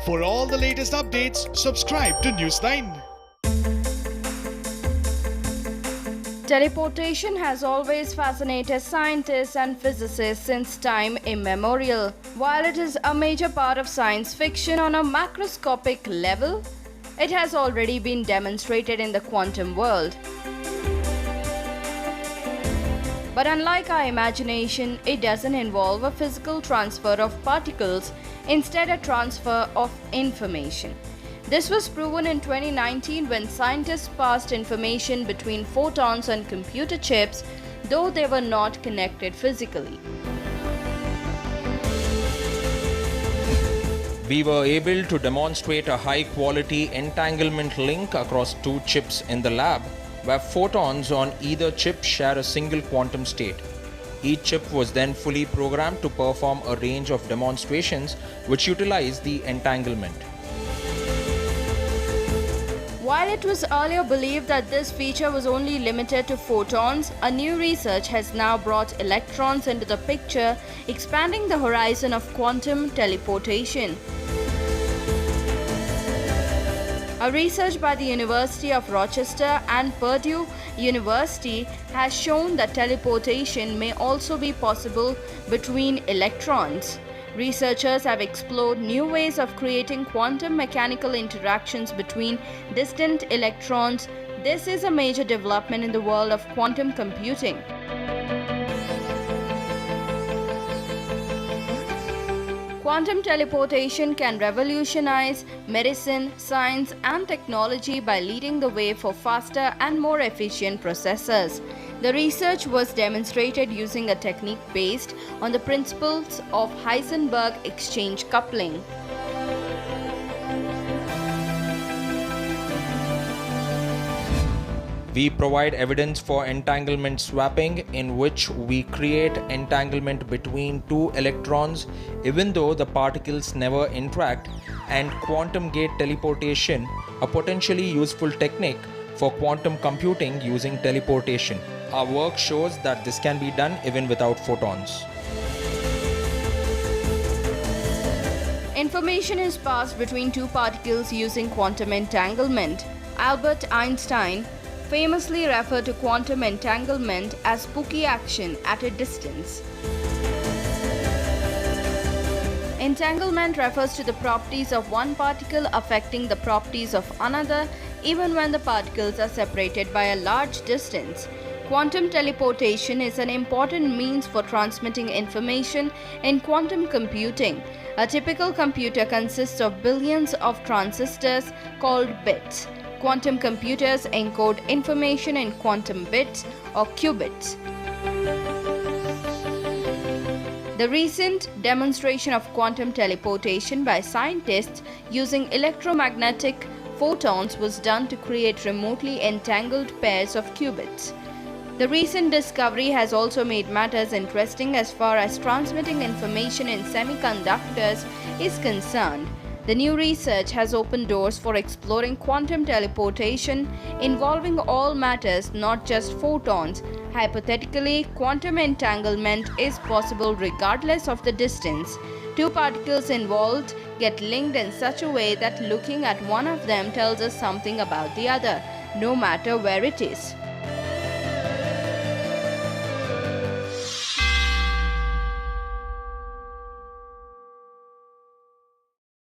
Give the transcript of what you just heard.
For all the latest updates, subscribe to Newsline. Teleportation has always fascinated scientists and physicists since time immemorial. While it is a major part of science fiction on a macroscopic level, it has already been demonstrated in the quantum world. But unlike our imagination, it doesn't involve a physical transfer of particles, instead a transfer of information. This was proven in 2019 when scientists passed information between photons on computer chips, though they were not connected physically. We were able to demonstrate a high-quality entanglement link across two chips in the lab, where photons on either chip share a single quantum state. Each chip was then fully programmed to perform a range of demonstrations which utilize the entanglement. While it was earlier believed that this feature was only limited to photons, a new research has now brought electrons into the picture, expanding the horizon of quantum teleportation. A research by the University of Rochester and Purdue University has shown that teleportation may also be possible between electrons. Researchers have explored new ways of creating quantum mechanical interactions between distant electrons. This is a major development in the world of quantum computing. Quantum teleportation can revolutionize medicine, science, and technology by leading the way for faster and more efficient processors. The research was demonstrated using a technique based on the principles of Heisenberg exchange coupling. We provide evidence for entanglement swapping, in which we create entanglement between two electrons even though the particles never interact, and quantum gate teleportation, a potentially useful technique for quantum computing using teleportation. Our work shows that this can be done even without photons. Information is passed between two particles using quantum entanglement. Albert Einstein famously referred to quantum entanglement as spooky action at a distance. Entanglement refers to the properties of one particle affecting the properties of another, even when the particles are separated by a large distance. Quantum teleportation is an important means for transmitting information in quantum computing. A typical computer consists of billions of transistors called bits. Quantum computers encode information in quantum bits or qubits. The recent demonstration of quantum teleportation by scientists using electromagnetic photons was done to create remotely entangled pairs of qubits. The recent discovery has also made matters interesting as far as transmitting information in semiconductors is concerned. The new research has opened doors for exploring quantum teleportation involving all matters, not just photons. Hypothetically, quantum entanglement is possible regardless of the distance. Two particles involved get linked in such a way that looking at one of them tells us something about the other, no matter where it is.